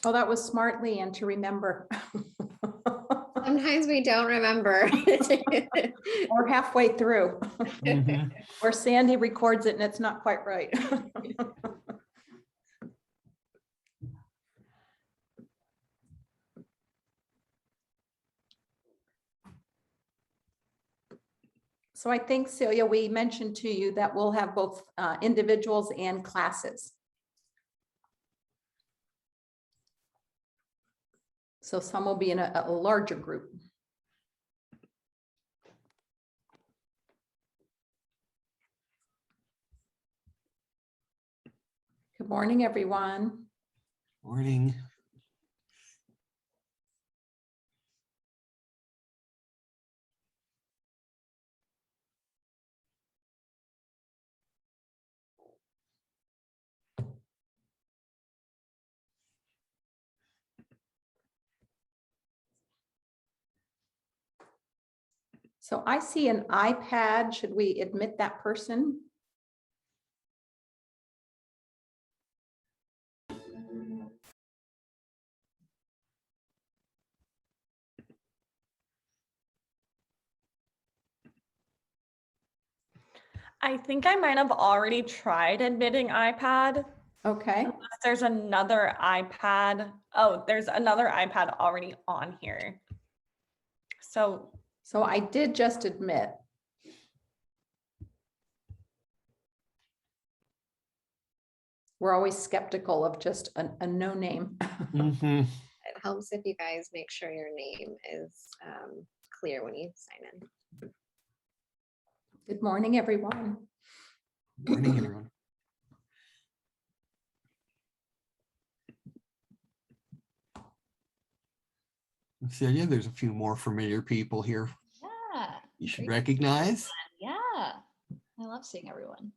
Oh, that was smart, Leanne, to remember. Sometimes we don't remember. Or halfway through. Mhm. Or Sandy records it and it's not quite right. So I think, Celia, we mentioned to you that we'll have both individuals and classes. So some will be in a larger group. Good morning, everyone. Morning. So I see an iPad. Should we admit that person? I think I might have already tried admitting iPad. Okay. Unless there's another iPad. Oh, there's another iPad already on here. So I did just admit. We're always skeptical of just a no name. Mhm. It helps if you guys make sure your name is clear when you sign in. Good morning, everyone. Morning, everyone. Celia, there's a few more familiar people here Yeah, you should great. recognize. Yeah, I love seeing everyone.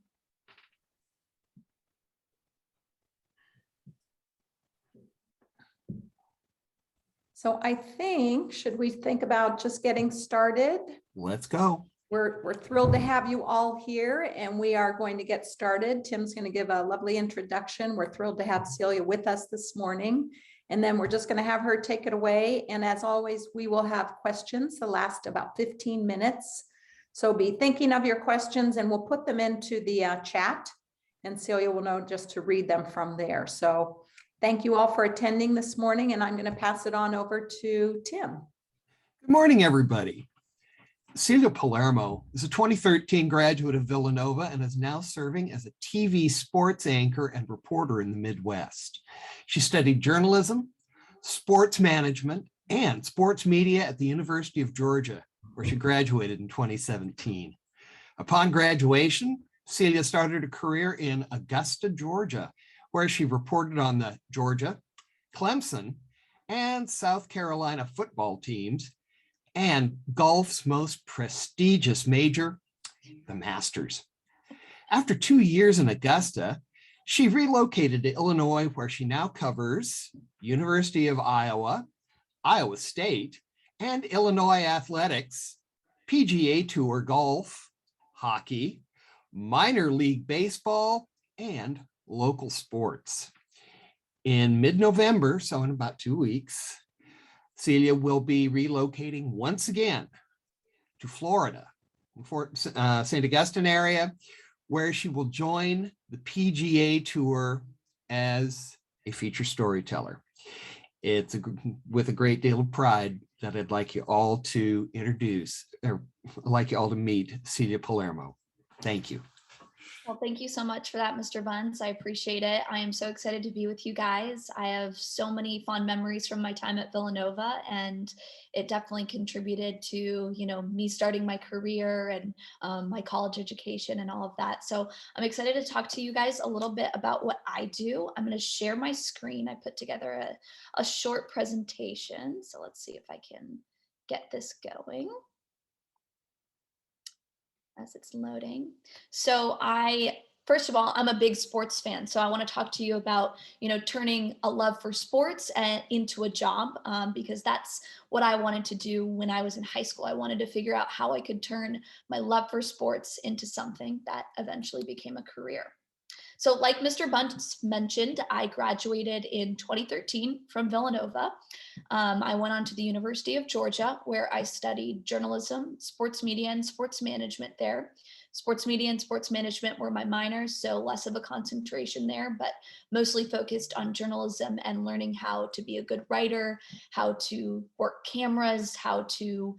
So I think, should we think about just getting started? Let's go. We're thrilled to have you all here and we are going to get started. Tim's going to give a lovely introduction. We're thrilled to have Celia with us this morning. And then we're just going to have her take it away. And as always, we will have questions that last about 15 minutes. So be thinking of your questions and we'll put them into the chat and Celia will know just to read them from there. So thank you all for attending this morning and I'm going to pass it on over to Tim. Good morning, everybody. Celia Palermo is a 2013 graduate of Villanova and is now serving as a TV sports anchor and reporter in the Midwest. She studied journalism, sports management, and sports media at the University of Georgia, where she graduated in 2017. Upon graduation, Celia started a career in Augusta, Georgia, where she reported on the Georgia, Clemson, and South Carolina football teams, and golf's most prestigious major, the Masters. After 2 years in Augusta, she relocated to Illinois, where she now covers University of Iowa, Iowa State, and Illinois athletics, PGA Tour golf, hockey, minor league baseball, and local sports. In mid-November, so in about 2 weeks, Celia will be relocating once again to Florida, Fort St. Augustine area, where she will join the PGA Tour as a feature storyteller. It's with a great deal of pride that I'd like you all to introduce, or like you all to meet Celia Palermo. Thank you. Well, thank you so much for that, Mr. Bunce. I appreciate it. I am so excited to be with you guys. I have so many fond memories from my time at Villanova, and it definitely contributed to, me starting my career and my college education and all of that. So I'm excited to talk to you guys a little bit about what I do. I'm going to share my screen. I put together a short presentation. So let's see if I can get this going as it's loading. So first of all, I'm a big sports fan. So I want to talk to you about, turning a love for sports into a job, because that's what I wanted to do when I was in high school. I wanted to figure out how I could turn my love for sports into something that eventually became a career. So like Mr. Bunce mentioned, I graduated in 2013 from Villanova. I went on to the University of Georgia, where I studied journalism, sports media, and sports management there. Sports media and sports management were my minors, so less of a concentration there, but mostly focused on journalism and learning how to be a good writer, how to work cameras, how to,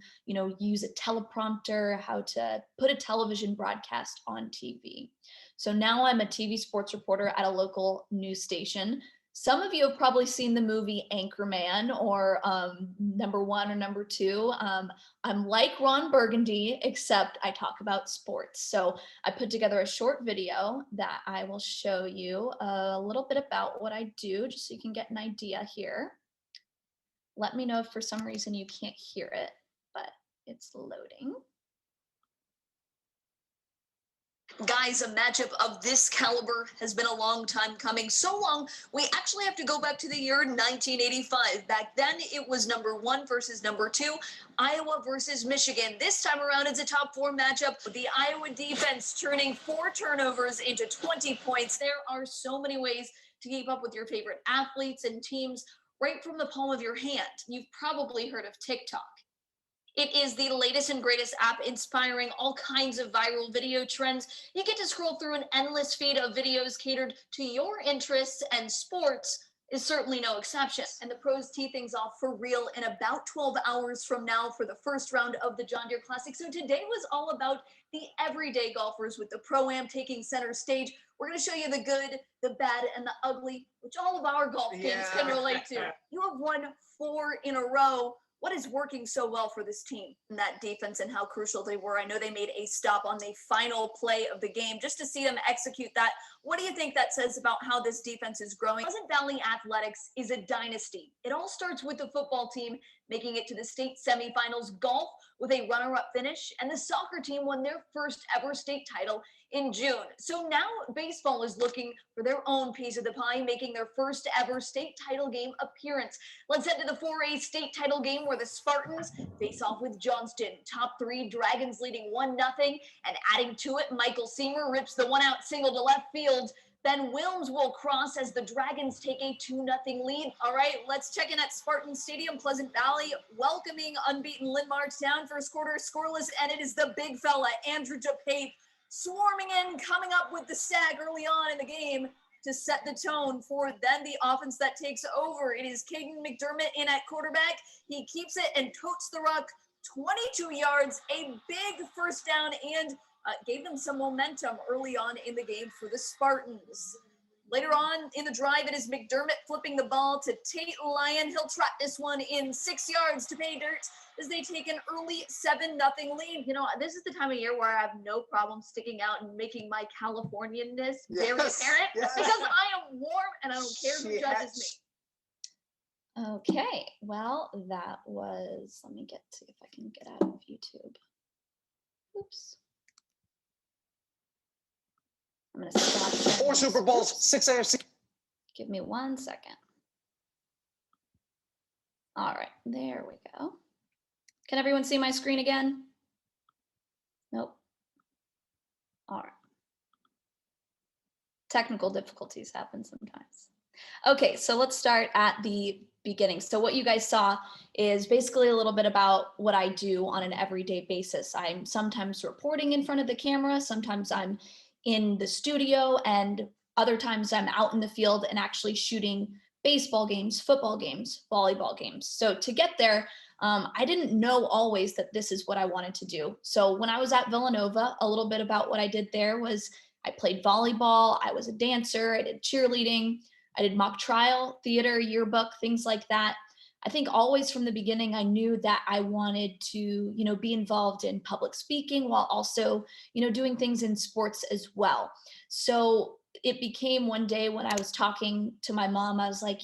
use a teleprompter, how to put a television broadcast on TV. So now I'm a TV sports reporter at a local news station. Some of you have probably seen the movie Anchorman or Number One or Number Two. I'm like Ron Burgundy, except I talk about sports. So I put together a short video that I will show you a little bit about what I do, just so you can get an idea here. Let me know if for some reason you can't hear it, but it's loading. Guys, a matchup of this caliber has been a long time coming. So long, we actually have to go back to the year 1985. Back then, it was number 1 versus number 2, Iowa versus Michigan. This time around, it's a top 4 matchup, with the Iowa defense turning 4 turnovers into 20 points. There are so many ways to keep up with your favorite athletes and teams right from the palm of your hand. You've probably heard of TikTok. It is the latest and greatest app inspiring all kinds of viral video trends. You get to scroll through an endless feed of videos catered to your interests, and sports is certainly no exception. And the pros tee things off for real in about 12 hours from now for the first round of the John Deere Classic. So today was all about the everyday golfers, with the Pro-Am taking center stage. We're going to show you the good, the bad, and the ugly, which all of our golf games can relate to. You have won 4 in a row. What is working so well for this team and that defense, and how crucial they were? I know they made a stop on the final play of the game just to see them execute that. What do you think that says about how this defense is growing? Pleasant Valley Athletics is a dynasty. It all starts with the football team making it to the state semifinals, golf with a runner-up finish, and the soccer team won their first ever state title in June. So now baseball is looking for their own piece of the pie, making their first ever state title game appearance. Let's head to the 4A state title game, where the Spartans face off with Johnston. Top 3, Dragons leading 1-0, and adding to it, Michael Seymour rips the one-out single to left field. Ben Wilms will cross as the Dragons take a 2-0 lead. All right, let's check in at Spartan Stadium, Pleasant Valley, welcoming unbeaten Linn-Mar to town. First quarter scoreless, and it is the big fella, Andrew DePape, swarming in, coming up with the sack early on in the game to set the tone for then the offense that takes over. It is Caden McDermott in at quarterback. He keeps it and totes the rock 22 yards, a big first down, and gave them some momentum early on in the game for the Spartans. Later on in the drive, it is McDermott flipping the ball to Tate Lyon. He'll trap this one in 6 yards to pay dirt as they take an early 7-0 lead. You know, this is the time of year where I have no problem sticking out and making my Californianness very apparent, because I am warm and I don't care who judges me. Okay, well, that was, let me see if I can get out of YouTube. Oops. I'm going to stop sharing. 4 Super Bowls, 6 AFC. Give me 1 second. All right, there we go. Can everyone see my screen again? Nope. All right. Technical difficulties happen sometimes. Okay, so let's start at the beginning. So what you guys saw is basically a little bit about what I do on an everyday basis. I'm sometimes reporting in front of the camera, sometimes I'm in the studio, and other times I'm out in the field and actually shooting baseball games, football games, volleyball games. So to get there, I didn't know always that this is what I wanted to do. So when I was at Villanova, a little bit about what I did there was I played volleyball, I was a dancer, I did cheerleading, I did mock trial, theater, yearbook, things like that. I think always from the beginning, I knew that I wanted to, be involved in public speaking while also, doing things in sports as well. So it became one day when I was talking to my mom, I was like,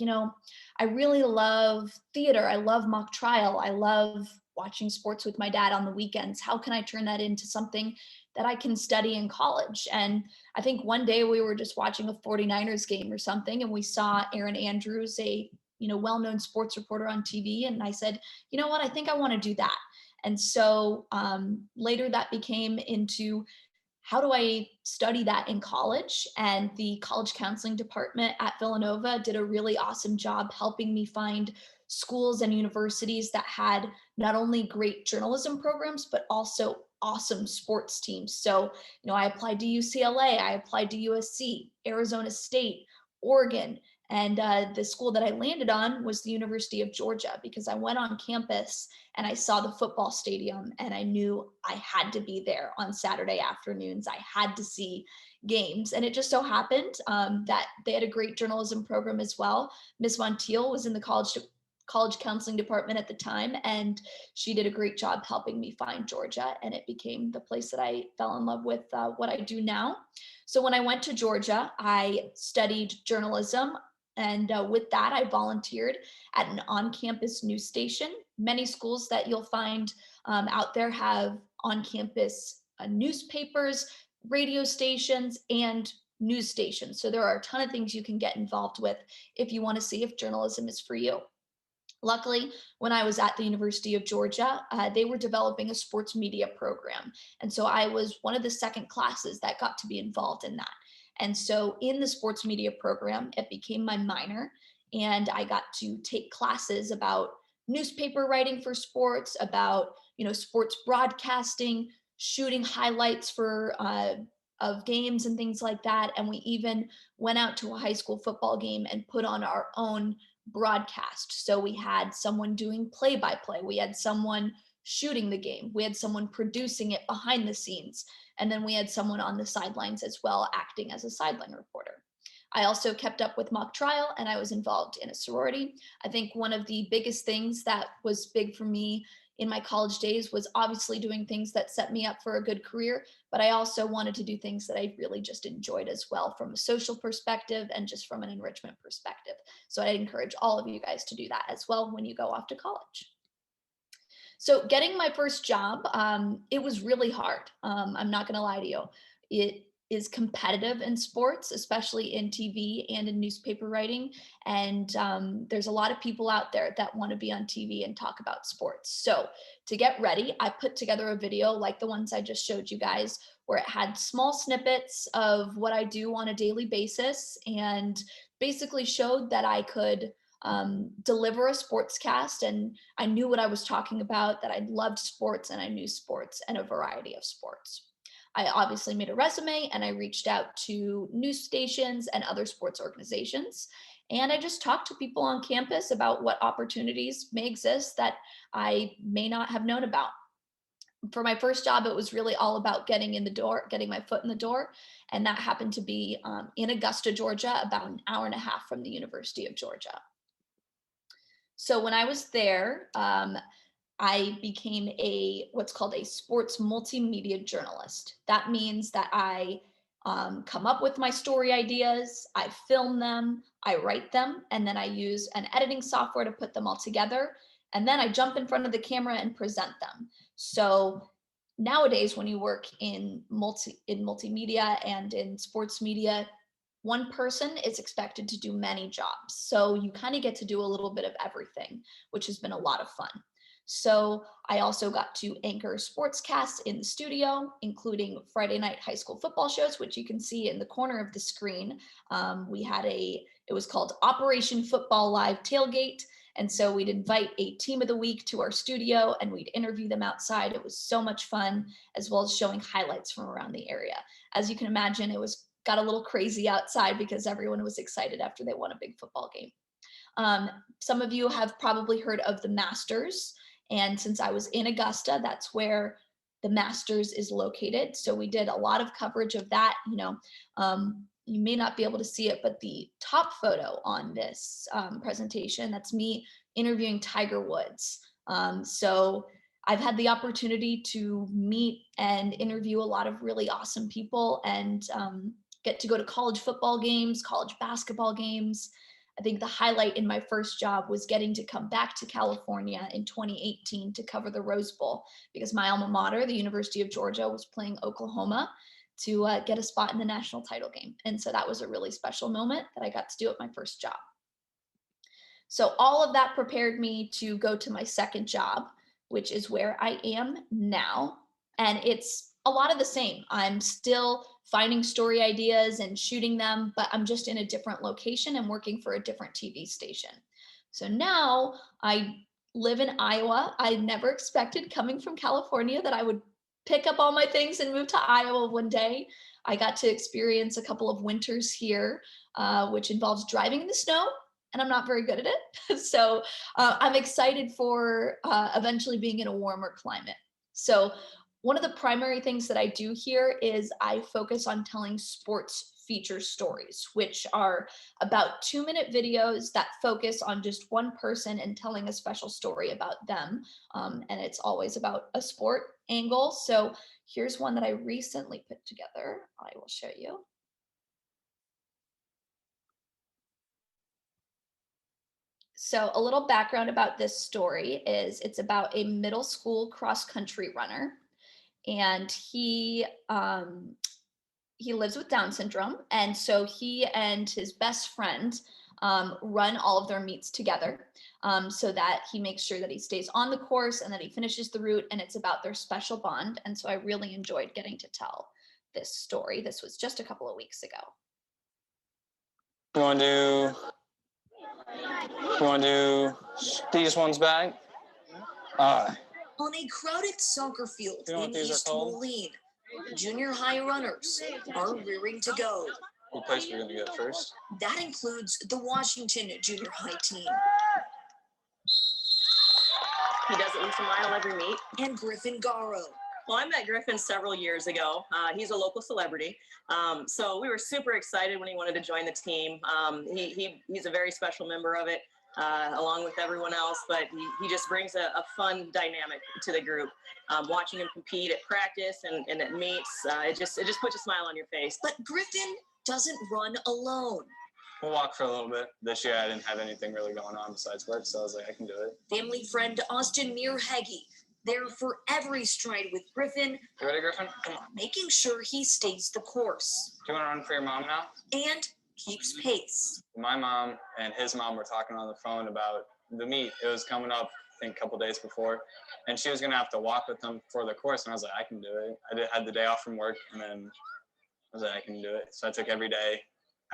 I really love theater. I love mock trial. I love watching sports with my dad on the weekends. How can I turn that into something that I can study in college? And I think one day we were just watching a 49ers game or something, and we saw Aaron Andrews, a well-known sports reporter on TV. And I said, you know what, I think I want to do that. And so later that became into how do I study that in college? And the college counseling department at Villanova did a really awesome job helping me find schools and universities that had not only great journalism programs, but also awesome sports teams. So, I applied to UCLA, I applied to USC, Arizona State, Oregon, and the school that I landed on was the University of Georgia, because I went on campus and I saw the football stadium and I knew I had to be there on Saturday afternoons. I had to see games. And it just so happened that they had a great journalism program as well. Miss Montiel was in the college counseling department at the time, and she did a great job helping me find Georgia, and it became the place that I fell in love with what I do now. So when I went to Georgia, I studied journalism. And with that, I volunteered at an on-campus news station. Many schools that you'll find out there have on-campus newspapers, radio stations, and news stations. So there are a ton of things you can get involved with if you want to see if journalism is for you. Luckily, when I was at the University of Georgia, they were developing a sports media program. And so I was one of the second classes that got to be involved in that. And so in the sports media program, it became my minor, and I got to take classes about newspaper writing for sports, about, sports broadcasting, shooting highlights for of games and things like that. And we even went out to a high school football game and put on our own broadcast. So we had someone doing play-by-play, we had someone shooting the game, we had someone producing it behind the scenes, and then we had someone on the sidelines as well, acting as a sideline reporter. I also kept up with mock trial, and I was involved in a sorority. I think one of the biggest things that was big for me in my college days was obviously doing things that set me up for a good career, but I also wanted to do things that I really just enjoyed as well, from a social perspective and just from an enrichment perspective. So I'd encourage all of you guys to do that as well when you go off to college. So getting my first job, it was really hard. I'm not going to lie to you. It is competitive in sports, especially in TV and in newspaper writing. And there's a lot of people out there that want to be on TV and talk about sports. So to get ready, I put together a video like the ones I just showed you guys, where it had small snippets of what I do on a daily basis, and basically showed that I could deliver a sportscast, and I knew what I was talking about, that I loved sports and I knew sports and a variety of sports. I obviously made a resume, and I reached out to news stations and other sports organizations. And I just talked to people on campus about what opportunities may exist that I may not have known about. For my first job, it was really all about getting in the door, getting my foot in the door. And that happened to be in Augusta, Georgia, about an hour and a half from the University of Georgia. So when I was there, I became what's called a sports multimedia journalist. That means that I come up with my story ideas, I film them, I write them, and then I use an editing software to put them all together. And then I jump in front of the camera and present them. So nowadays, when you work in multimedia and in sports media, one person is expected to do many jobs. So you kind of get to do a little bit of everything, which has been a lot of fun. So I also got to anchor sportscasts in the studio, including Friday night high school football shows, which you can see in the corner of the screen. It was called Operation Football Live Tailgate. And so we'd invite a team of the week to our studio and we'd interview them outside. It was so much fun, as well as showing highlights from around the area. As you can imagine, got a little crazy outside because everyone was excited after they won a big football game. Some of you have probably heard of the Masters. And since I was in Augusta, that's where the Masters is located. So we did a lot of coverage of that. You may not be able to see it, but the top photo on this presentation, that's me interviewing Tiger Woods. So I've had the opportunity to meet and interview a lot of really awesome people, and get to go to college football games, college basketball games. I think the highlight in my first job was getting to come back to California in 2018 to cover the Rose Bowl, because my alma mater, the University of Georgia, was playing Oklahoma to get a spot in the national title game. And so that was a really special moment that I got to do at my first job. So all of that prepared me to go to my second job, which is where I am now. And it's a lot of the same. I'm still finding story ideas and shooting them, but I'm just in a different location and working for a different TV station. So now I live in Iowa. I never expected, coming from California, that I would pick up all my things and move to Iowa one day. I got to experience a couple of winters here, which involves driving in the snow, and I'm not very good at it. So I'm excited for eventually being in a warmer climate. So one of the primary things that I do here is I focus on telling sports feature stories, which are about 2-minute videos that focus on just one person and telling a special story about them. And it's always about a sport angle. So here's one that I recently put together. I will show you. So a little background about this story is it's about a middle school cross-country runner, and he lives with Down syndrome. And so he and his best friend run all of their meets together, so that he makes sure that he stays on the course and that he finishes the route, and it's about their special bond. And so I really enjoyed getting to tell this story. This was just a couple of weeks ago. You want to do these ones back? On a crowded soccer field You know what in these are East called? Moline, junior high runners are rearing to go. What place are we going to get first? That includes the Washington junior high team He does at least a mile every meet. and Griffin Garrow. Well, I met Griffin several years ago. He's a local celebrity. So we were super excited when he wanted to join the team. He's a very special member of it, along with everyone else, but he just brings a fun dynamic to the group. Watching him compete at practice and at meets, it just puts a smile on your face. But Griffin doesn't run alone. We'll walk for a little bit. This year I didn't have anything really going on besides work, so I was like, I can do it. Family friend Austin Mearheggie, there for every stride with Griffin, You ready, Griffin? Come on. making sure he stays the course Do you want to run for your mom now? and keeps pace. My mom and his mom were talking on the phone about the meet. It was coming up, I think, a couple days before, and she was going to have to walk with them for the course, and I was like, I can do it. Had the day off from work, and then I was like, I can do it. So I took every day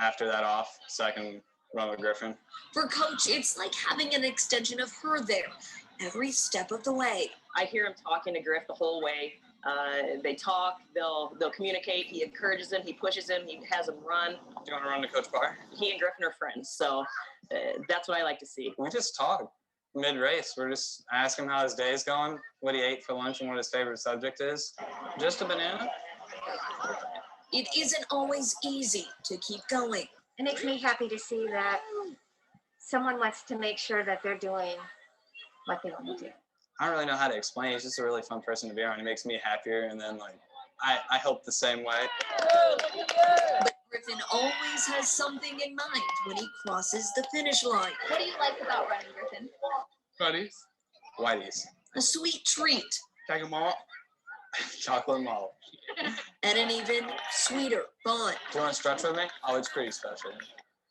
after that off so I can run with Griffin. For Coach, it's like having an extension of her there every step of the way. I hear him talking to Griff the whole way. They talk, they'll communicate. He encourages him, he pushes him, he has him run. Do you want to run to Coach Barr? He and Griffin are friends, so that's what I like to see. We just talk mid-race. We're just asking him how his day's going, what he ate for lunch, and what his favorite subject is. Just a banana. It isn't always easy to keep going. It makes me happy to see that someone wants to make sure that they're doing what they want to do. I don't really know how to explain. He's just a really fun person to be around. He makes me happier, and then like I hope the same way. But Griffin always has something in mind when he crosses the finish line. What do you like about running, Griffin? Buddies. Whiteys. A sweet treat Take them all. Chocolate malt. and an even sweeter bond Do you want to stretch with me? Oh, it's pretty special.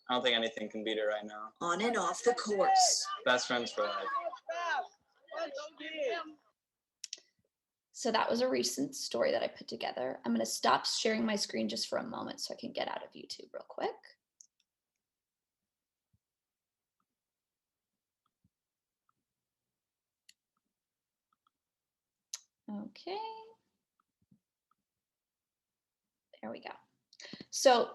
I don't think anything can beat it right now. on and off the course. Best friends for life. So that was a recent story that I put together. I'm going to stop sharing my screen just for a moment so I can get out of YouTube real quick. Okay. There we go. So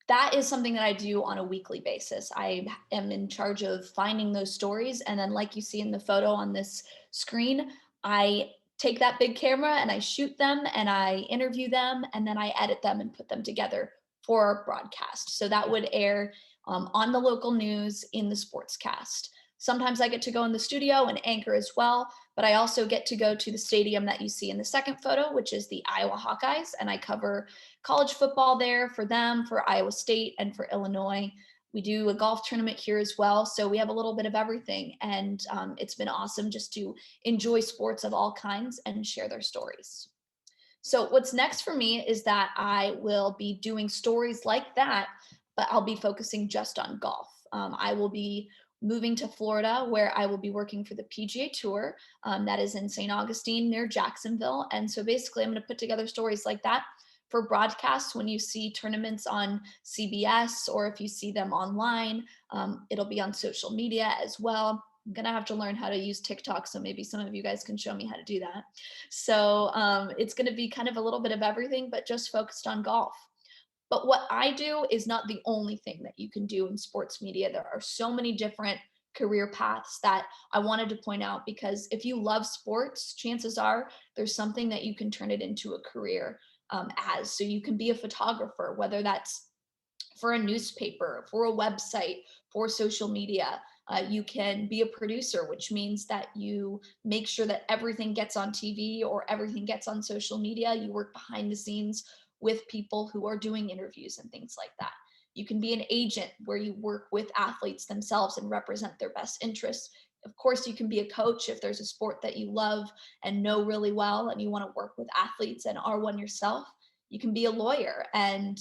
that is something that I do on a weekly basis. I am in charge of finding those stories. And then like you see in the photo on this screen, I take that big camera and I shoot them and I interview them and then I edit them and put them together for our broadcast. So that would air on the local news in the Sportscast. Sometimes I get to go in the studio and anchor as well, but I also get to go to the stadium that you see in the second photo, which is the Iowa Hawkeyes, and I cover college football there for them, for Iowa State, and for Illinois. We do a golf tournament here as well, so we have a little bit of everything, and it's been awesome just to enjoy sports of all kinds and share their stories. So what's next for me is that I will be doing stories like that, but I'll be focusing just on golf. I will be moving to Florida, where I will be working for the PGA Tour. That is in St. Augustine near Jacksonville. And so basically, I'm going to put together stories like that for broadcasts. When you see tournaments on CBS, or if you see them online, it'll be on social media as well. I'm going to have to learn how to use TikTok, so maybe some of you guys can show me how to do that. So it's going to be kind of a little bit of everything, but just focused on golf. But what I do is not the only thing that you can do in sports media. There are so many different career paths that I wanted to point out, because if you love sports, chances are there's something that you can turn it into a career as. So you can be a photographer, whether that's for a newspaper, for a website, for social media. You can be a producer, which means that you make sure that everything gets on TV or everything gets on social media. You work behind the scenes with people who are doing interviews and things like that. You can be an agent, where you work with athletes themselves and represent their best interests. Of course, you can be a coach if there's a sport that you love and know really well, and you want to work with athletes and are one yourself. You can be a lawyer and,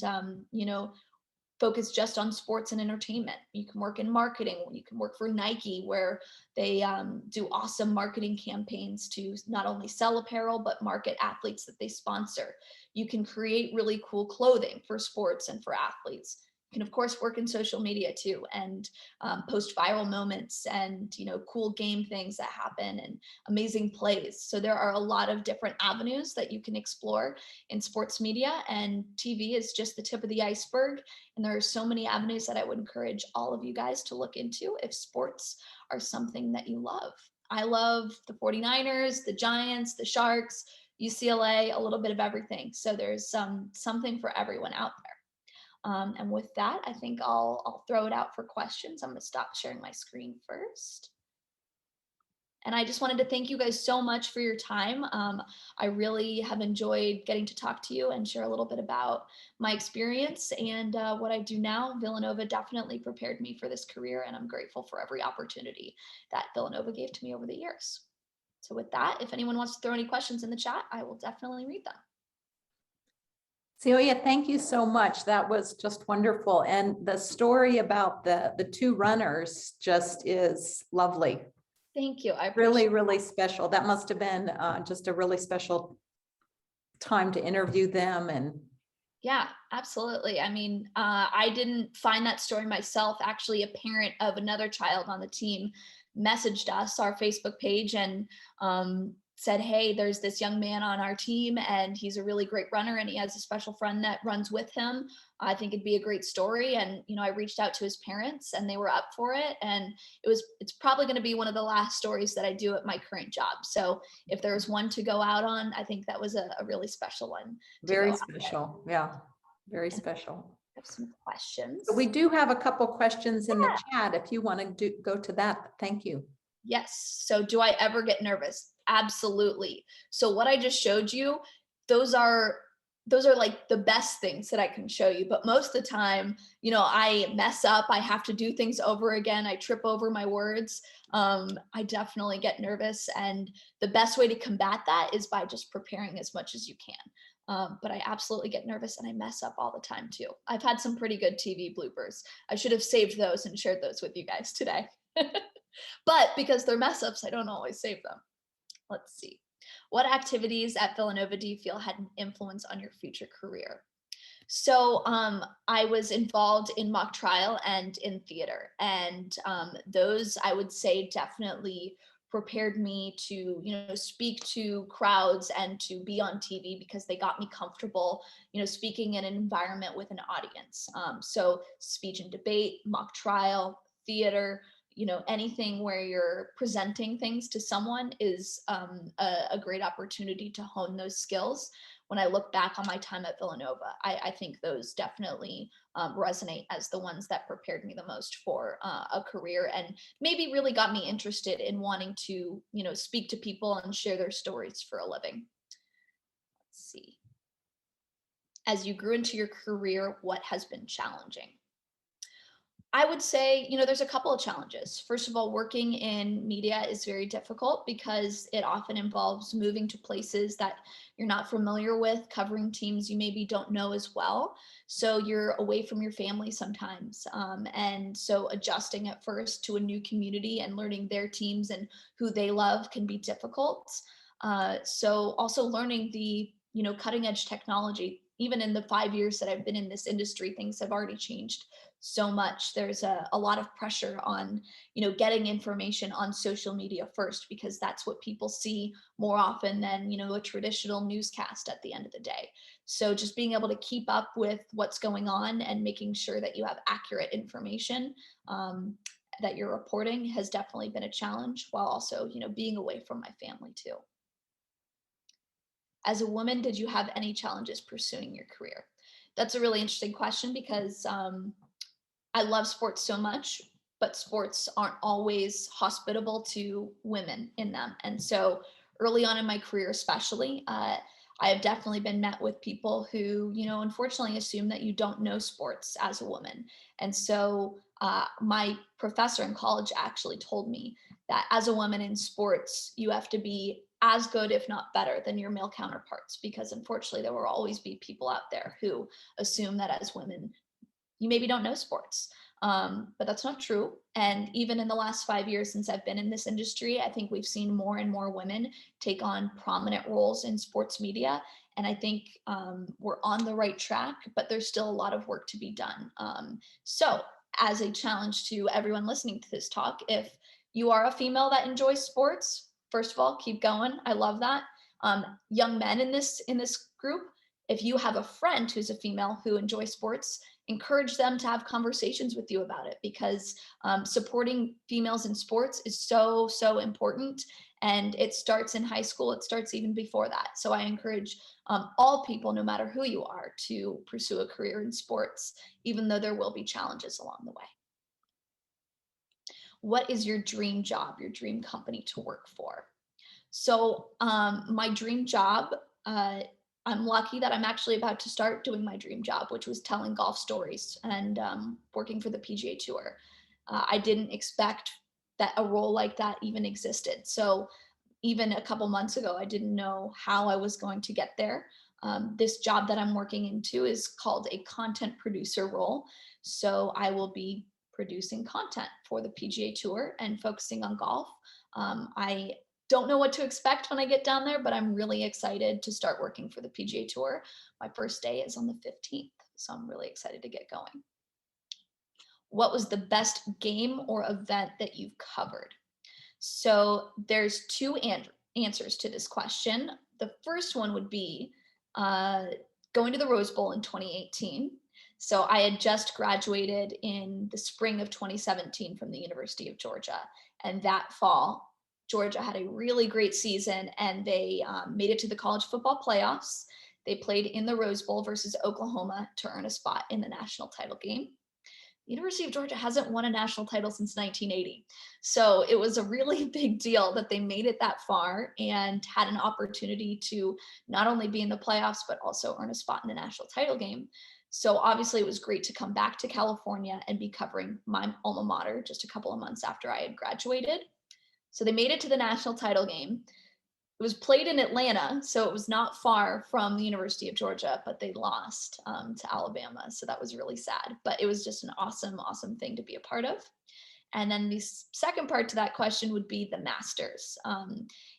focus just on sports and entertainment. You can work in marketing. You can work for Nike, where they do awesome marketing campaigns to not only sell apparel, but market athletes that they sponsor. You can create really cool clothing for sports and for athletes. You can, of course, work in social media too, and post viral moments and, cool game things that happen and amazing plays. So there are a lot of different avenues that you can explore in sports media, and TV is just the tip of the iceberg. And there are so many avenues that I would encourage all of you guys to look into if sports are something that you love. I love the 49ers, the Giants, the Sharks, UCLA, a little bit of everything. So there's something for everyone out there. And with that, I think I'll throw it out for questions. I'm going to stop sharing my screen first. And I just wanted to thank you guys so much for your time. I really have enjoyed getting to talk to you and share a little bit about my experience and what I do now. Villanova definitely prepared me for this career, and I'm grateful for every opportunity that Villanova gave to me over the years. So with that, if anyone wants to throw any questions in the chat, I will definitely read them. Celia, thank you so much. That was just wonderful. And the story about the two runners just is lovely. Thank you. I Really, appreciate really special. That must have been just a really special time to interview them. And Yeah, absolutely. I mean, I didn't find that story myself. Actually, a parent of another child on the team messaged us, our Facebook page, and said, hey, there's this young man on our team and he's a really great runner and he has a special friend that runs with him. I think it'd be a great story. And, I reached out to his parents and they were up for it. And it's probably going to be one of the last stories that I do at my current job. So if there's one to go out on, I think that was a really special one. very special. Yeah, very special. I have some questions. So we do have a couple questions in the chat if you want to go to that. Thank you. Yes. So do I ever get nervous? Absolutely. So what I just showed you, those are like the best things that I can show you. But most of the time, I mess up. I have to do things over again. I trip over my words. I definitely get nervous. And the best way to combat that is by just preparing as much as you can. But I absolutely get nervous and I mess up all the time too. I've had some pretty good TV bloopers. I should have saved those and shared those with you guys today. But because they're mess ups, I don't always save them. Let's see. What activities at Villanova do you feel had an influence on your future career? So I was involved in mock trial and in theater, and those I would say definitely prepared me to, speak to crowds and to be on TV because they got me comfortable, speaking in an environment with an audience. So speech and debate, mock trial, theater, anything where you're presenting things to someone is a great opportunity to hone those skills. When I look back on my time at Villanova, I think those definitely resonate as the ones that prepared me the most for a career and maybe really got me interested in wanting to, speak to people and share their stories for a living. Let's see. As you grew into your career, what has been challenging? I would say, there's a couple of challenges. First of all, working in media is very difficult because it often involves moving to places that you're not familiar with, covering teams you maybe don't know as well. So you're away from your family sometimes. And so adjusting at first to a new community and learning their teams and who they love can be difficult. So also learning the, cutting edge technology. Even in the 5 years that I've been in this industry, things have already changed so much. There's a lot of pressure on, getting information on social media first, because that's what people see more often than, a traditional newscast at the end of the day. So just being able to keep up with what's going on and making sure that you have accurate information that you're reporting has definitely been a challenge, while also, being away from my family too. As a woman, did you have any challenges pursuing your career? That's a really interesting question, because I love sports so much, but sports aren't always hospitable to women in them. And so early on in my career, especially, I have definitely been met with people who, unfortunately assume that you don't know sports as a woman. And so my professor in college actually told me that as a woman in sports, you have to be as good, if not better, than your male counterparts, because unfortunately there will always be people out there who assume that as women, you maybe don't know sports. But that's not true. And even in the last 5 years since I've been in this industry, I think we've seen more and more women take on prominent roles in sports media. And I think we're on the right track, but there's still a lot of work to be done. So as a challenge to everyone listening to this talk, if you are a female that enjoys sports, first of all, keep going. I love that. Young men in this group, if you have a friend who's a female who enjoys sports, encourage them to have conversations with you about it, because supporting females in sports is so, so important. And it starts in high school. It starts even before that. So I encourage all people, no matter who you are, to pursue a career in sports, even though there will be challenges along the way. What is your dream job, your dream company to work for? So my dream job, I'm lucky that I'm actually about to start doing my dream job, which was telling golf stories and working for the PGA Tour. I didn't expect that a role like that even existed. So even a couple months ago, I didn't know how I was going to get there. This job that I'm working into is called a content producer role. So I will be producing content for the PGA Tour and focusing on golf. I don't know what to expect when I get down there, but I'm really excited to start working for the PGA Tour. My first day is on the 15th, so I'm really excited to get going. What was the best game or event that you've covered? So there's two answers to this question. The first one would be going to the Rose Bowl in 2018. So I had just graduated in the spring of 2017 from the University of Georgia. And that fall, Georgia had a really great season, and they made it to the college football playoffs. They played in the Rose Bowl versus Oklahoma to earn a spot in the national title game. The University of Georgia hasn't won a national title since 1980. So it was a really big deal that they made it that far and had an opportunity to not only be in the playoffs, but also earn a spot in the national title game. So obviously it was great to come back to California and be covering my alma mater just a couple of months after I had graduated. So they made it to the national title game. It was played in Atlanta, so it was not far from the University of Georgia, but they lost to Alabama. So that was really sad, but it was just an awesome, awesome thing to be a part of. And then the second part to that question would be the Masters.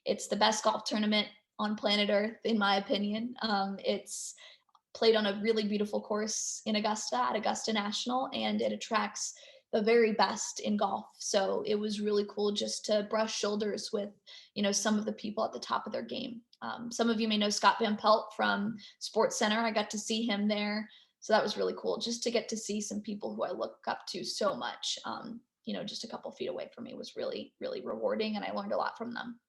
It's the best golf tournament on planet Earth, in my opinion. It's played on a really beautiful course in Augusta at Augusta National, and it attracts the very best in golf. So it was really cool just to brush shoulders with, some of the people at the top of their game. Some of you may know Scott Van Pelt from Sports Center. I got to see him there. So that was really cool just to get to see some people who I look up to so much. Just a couple feet away from me was really, really rewarding, and I learned a lot from them.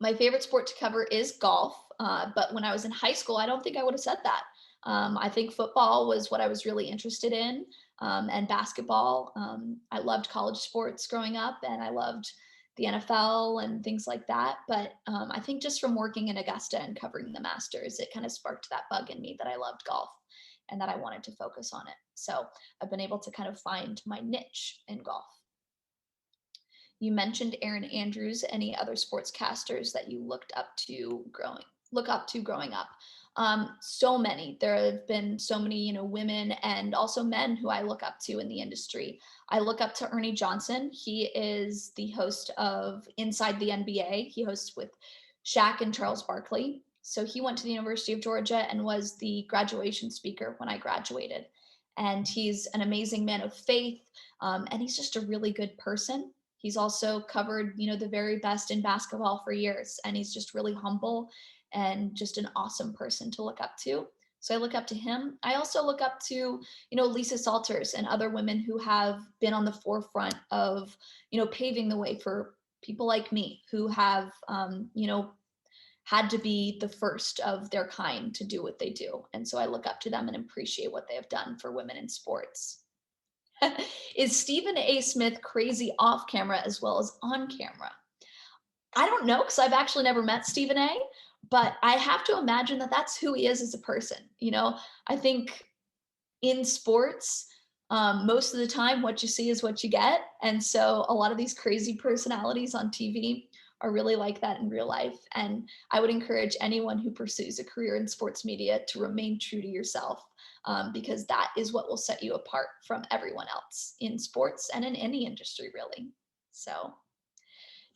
My favorite sport to cover is golf, but when I was in high school, I don't think I would have said that. I think football was what I was really interested in, and basketball. I loved college sports growing up, and I loved the NFL and things like that. But I think just from working in Augusta and covering the Masters, it kind of sparked that bug in me that I loved golf. and that I wanted to focus on it. So I've been able to kind of find my niche in golf. You mentioned Aaron Andrews. Any other sportscasters that you look up to growing up? So many. There have been so many, women and also men who I look up to in the industry. I look up to Ernie Johnson. He is the host of Inside the NBA. He hosts with Shaq and Charles Barkley. So he went to the University of Georgia and was the graduation speaker when I graduated. And he's an amazing man of faith, and he's just a really good person. He's also covered, the very best in basketball for years, and he's just really humble and just an awesome person to look up to. So I look up to him. I also look up to, Lisa Salters and other women who have been on the forefront of, paving the way for people like me who have, had to be the first of their kind to do what they do. And so I look up to them and appreciate what they have done for women in sports. Is Stephen A. Smith crazy off camera as well as on camera? I don't know, because I've actually never met Stephen A., but I have to imagine that that's who he is as a person. I think in sports, most of the time, what you see is what you get. And so a lot of these crazy personalities on TV are really like that in real life. And I would encourage anyone who pursues a career in sports media to remain true to yourself, because that is what will set you apart from everyone else in sports and in any industry, really. So,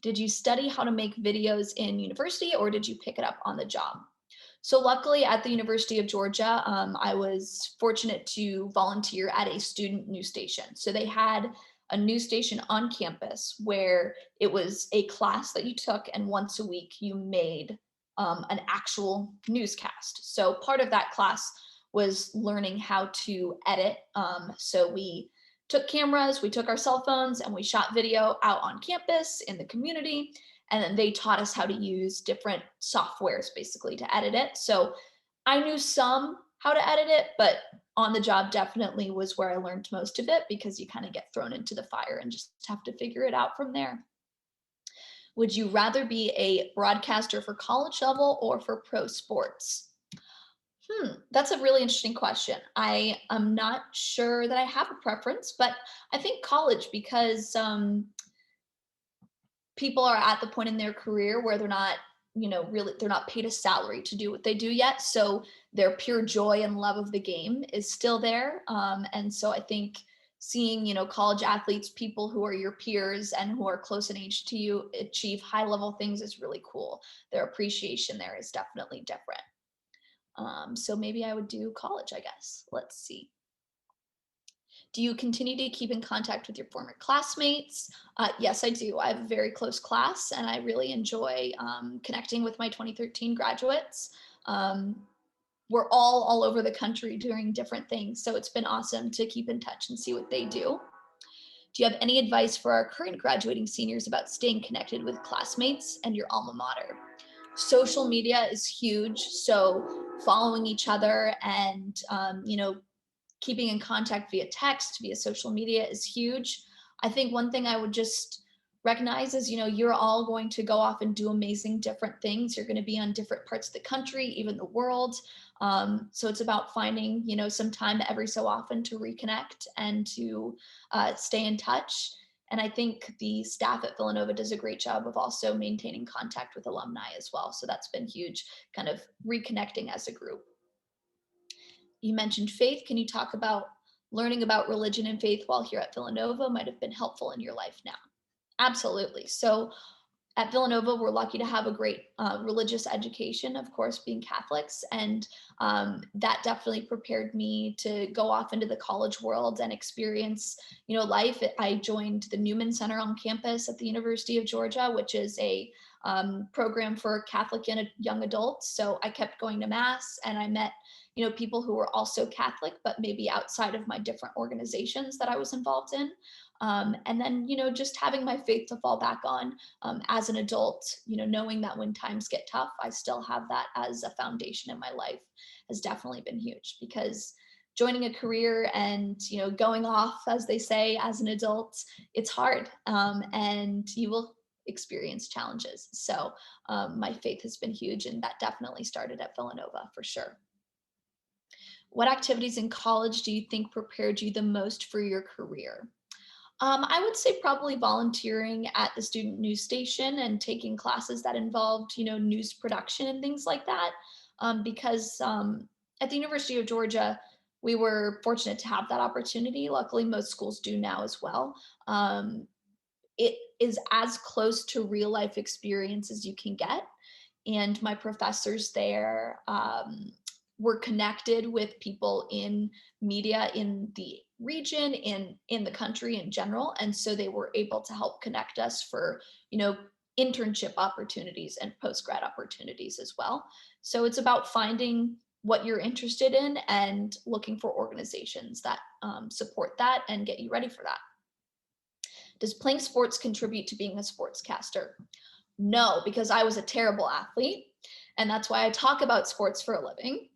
did you study how to make videos in university, or did you pick it up on the job? So luckily at the University of Georgia, I was fortunate to volunteer at a student news station. So they had a news station on campus where it was a class that you took, and once a week you made an actual newscast. So part of that class was learning how to edit. So we took cameras, we took our cell phones, and we shot video out on campus in the community. And then they taught us how to use different softwares basically to edit it. So I knew some how to edit it, but on the job definitely was where I learned most of it, because you kind of get thrown into the fire and just have to figure it out from there. Would you rather be a broadcaster for college level or for pro sports? That's a really interesting question. I am not sure that I have a preference, but I think college, because people are at the point in their career where they're not, they're not paid a salary to do what they do yet. So their pure joy and love of the game is still there. And so I think seeing, college athletes, people who are your peers and who are close in age to you, achieve high level things is really cool. Their appreciation there is definitely different. So maybe I would do college, I guess. Let's see. Do you continue to keep in contact with your former classmates? Yes, I do. I have a very close class, and I really enjoy connecting with my 2013 graduates. We're all over the country doing different things, so it's been awesome to keep in touch and see what they do. Do you have any advice for our current graduating seniors about staying connected with classmates and your alma mater? Social media is huge, so following each other and keeping in contact via text, via social media is huge. I think one thing I would just recognize is, you're all going to go off and do amazing different things. You're going to be on different parts of the country, even the world. So it's about finding, some time every so often to reconnect and to stay in touch. And I think the staff at Villanova does a great job of also maintaining contact with alumni as well. So that's been huge, kind of reconnecting as a group. You mentioned faith. Can you talk about learning about religion and faith while here at Villanova might have been helpful in your life now? Absolutely. So at Villanova, we're lucky to have a great religious education, of course, being Catholics. And that definitely prepared me to go off into the college world and experience, life. I joined the Newman Center on campus at the University of Georgia, which is a program for Catholic young adults. So I kept going to Mass, and I met people who were also Catholic, but maybe outside of my different organizations that I was involved in. And then, just having my faith to fall back on as an adult, knowing that when times get tough, I still have that as a foundation in my life has definitely been huge, because joining a career and, going off, as they say, as an adult, it's hard, and you will experience challenges. So my faith has been huge, and that definitely started at Villanova for sure. What activities in college do you think prepared you the most for your career? I would say probably volunteering at the student news station and taking classes that involved, news production and things like that. Because at the University of Georgia, we were fortunate to have that opportunity. Luckily, most schools do now as well. It is as close to real life experience as you can get. And my professors there were connected with people in media in the region, in the country in general. And so they were able to help connect us for, internship opportunities and post-grad opportunities as well. So it's about finding what you're interested in and looking for organizations that support that and get you ready for that. Does playing sports contribute to being a sportscaster? No, because I was a terrible athlete. And that's why I talk about sports for a living.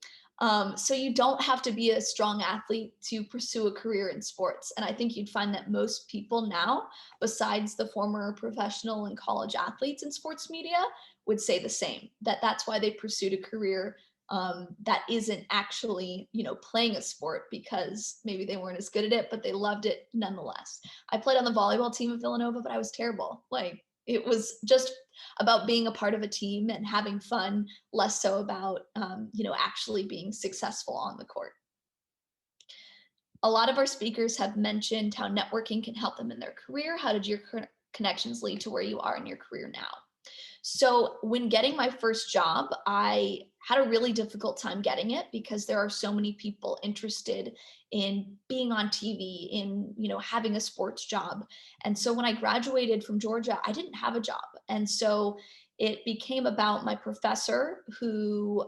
So you don't have to be a strong athlete to pursue a career in sports. And I think you'd find that most people now, besides the former professional and college athletes in sports media, would say the same, that that's why they pursued a career that isn't actually, playing a sport because maybe they weren't as good at it, but they loved it nonetheless. I played on the volleyball team at Villanova, but I was terrible. It was just about being a part of a team and having fun, less so about, actually being successful on the court. A lot of our speakers have mentioned how networking can help them in their career. How did your connections lead to where you are in your career now? So when getting my first job, I had a really difficult time getting it because there are so many people interested in being on TV, in, having a sports job. And so when I graduated from Georgia, I didn't have a job. And so it became about my professor who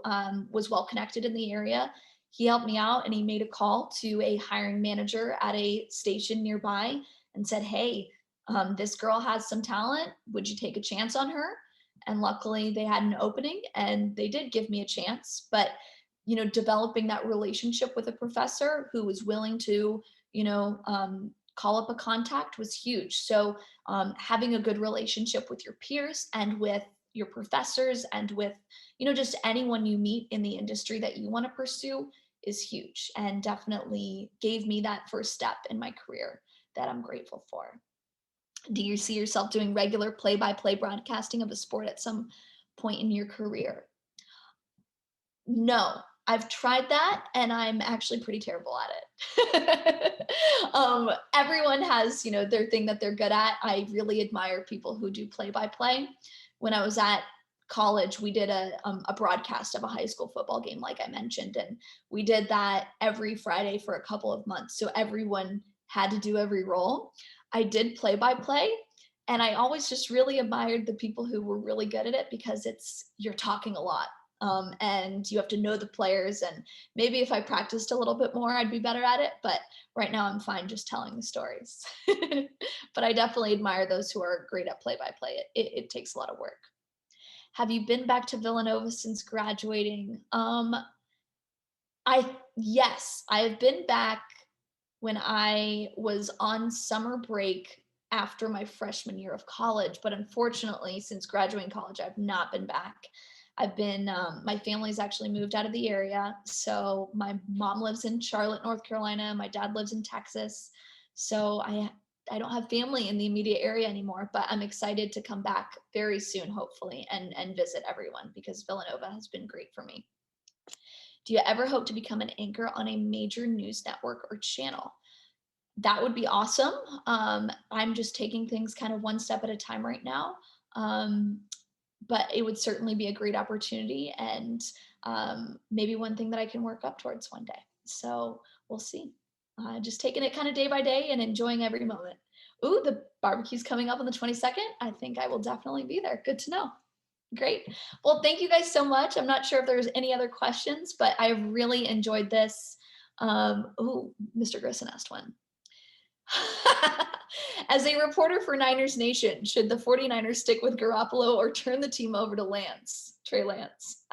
was well connected in the area. He helped me out and he made a call to a hiring manager at a station nearby and said, hey, this girl has some talent. Would you take a chance on her? And luckily they had an opening and they did give me a chance. But, developing that relationship with a professor who was willing to, call up a contact was huge. So having a good relationship with your peers and with your professors and with, just anyone you meet in the industry that you want to pursue is huge and definitely gave me that first step in my career that I'm grateful for. Do you see yourself doing regular play-by-play broadcasting of a sport at some point in your career? No, I've tried that and I'm actually pretty terrible at it. Everyone has, their thing that they're good at. I really admire people who do play-by-play. When I was at college, we did a broadcast of a high school football game, like I mentioned, and we did that every Friday for a couple of months. So everyone had to do every role. I did play-by-play, and I always just really admired the people who were really good at it because you're talking a lot. And you have to know the players, and maybe if I practiced a little bit more, I'd be better at it. But right now I'm fine just telling the stories. But I definitely admire those who are great at play-by-play. It takes a lot of work. Have you been back to Villanova since graduating? Yes, I have been back when I was on summer break after my freshman year of college. But unfortunately, since graduating college, I've not been back. I've been, my family's actually moved out of the area. So my mom lives in Charlotte, North Carolina. My dad lives in Texas. So I don't have family in the immediate area anymore, but I'm excited to come back very soon, hopefully, and visit everyone because Villanova has been great for me. Do you ever hope to become an anchor on a major news network or channel? That would be awesome. I'm just taking things kind of one step at a time right now. But it would certainly be a great opportunity and maybe one thing that I can work up towards one day. So we'll see. Just taking it kind of day by day and enjoying every moment. Ooh, the barbecue's coming up on the 22nd. I think I will definitely be there. Good to know. Great. Well, thank you guys so much. I'm not sure if there's any other questions, but I have really enjoyed this. Mr. Grisson asked one. As a reporter for Niners Nation, should the 49ers stick with Garoppolo or turn the team over to Trey Lance?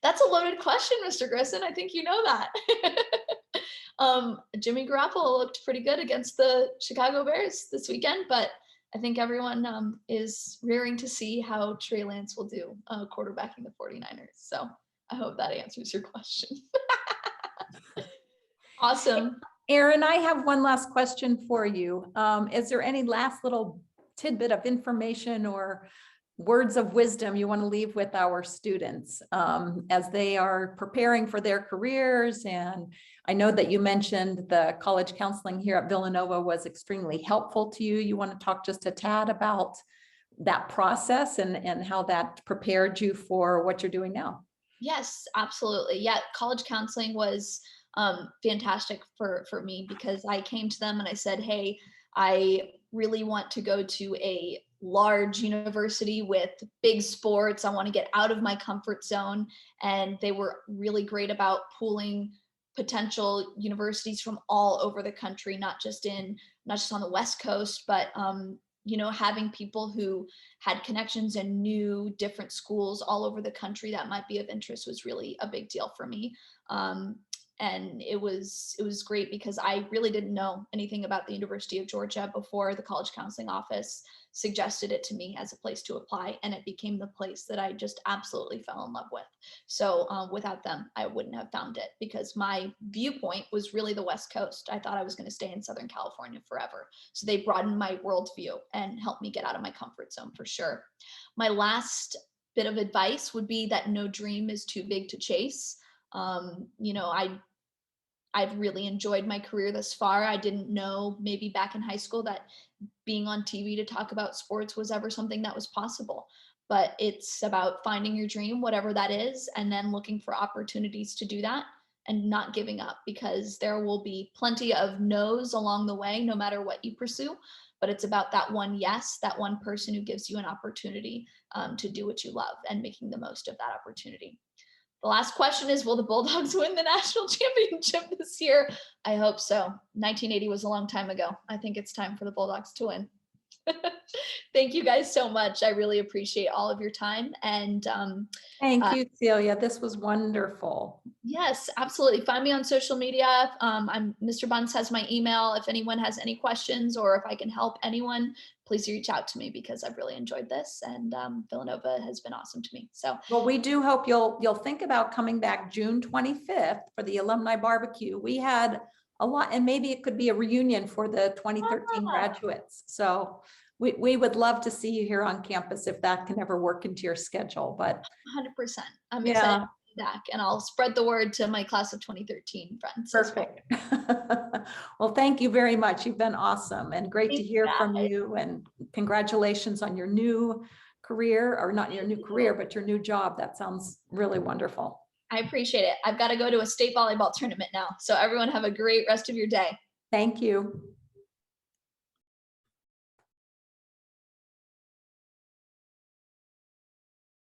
That's a loaded question, Mr. Grisson. I think you know that. Jimmy Garoppolo looked pretty good against the Chicago Bears this weekend, but I think everyone is rearing to see how Trey Lance will do quarterbacking the 49ers. So I hope that answers your question. Awesome. Erin, I have one last question for you. Is there any last little tidbit of information or words of wisdom you want to leave with our students as they are preparing for their careers? And I know that you mentioned the college counseling here at Villanova was extremely helpful to you. You want to talk just a tad about that process and how that prepared you for what you're doing now? Yes, absolutely. Yeah, college counseling was fantastic for me because I came to them and I said, hey, I really want to go to a large university with big sports. I want to get out of my comfort zone. And they were really great about pooling potential universities from all over the country, not just on the West Coast, but having people who had connections and knew different schools all over the country that might be of interest was really a big deal for me. And it was great because I really didn't know anything about the University of Georgia before the college counseling office suggested it to me as a place to apply, and it became the place that I just absolutely fell in love with. So without them, I wouldn't have found it because my viewpoint was really the West Coast. I thought I was going to stay in Southern California forever. So they broadened my worldview and helped me get out of my comfort zone for sure. My last bit of advice would be that no dream is too big to chase. I've really enjoyed my career thus far. I didn't know maybe back in high school that being on TV to talk about sports was ever something that was possible. But it's about finding your dream, whatever that is, and then looking for opportunities to do that and not giving up, because there will be plenty of no's along the way, no matter what you pursue. But it's about that one yes, that one person who gives you an opportunity to do what you love and making the most of that opportunity. The last question is, will the Bulldogs win the national championship this year? I hope so. 1980 was a long time ago. I think it's time for the Bulldogs to win. Thank you guys so much. I really appreciate all of your time. And thank you, Celia. This was wonderful. Yes, absolutely. Find me on social media. Mr. Bunce has my email. If anyone has any questions or if I can help anyone, please reach out to me because I've really enjoyed this, and Villanova has been awesome to me. So, well, we do hope you'll think about coming back June 25th for the alumni barbecue. We had a lot, and maybe it could be a reunion for the 2013 graduates. So we would love to see you here on campus if that can ever work into your schedule. But 100%, I'm excited to be back, and I'll spread the word to my class of 2013 friends. Perfect. Well, thank you very much. You've been awesome and great to hear from you, and congratulations on your new career, or not your new career, but your new job. That sounds really wonderful. I appreciate it. I've got to go to a state volleyball tournament now. So everyone have a great rest of your day. Thank you.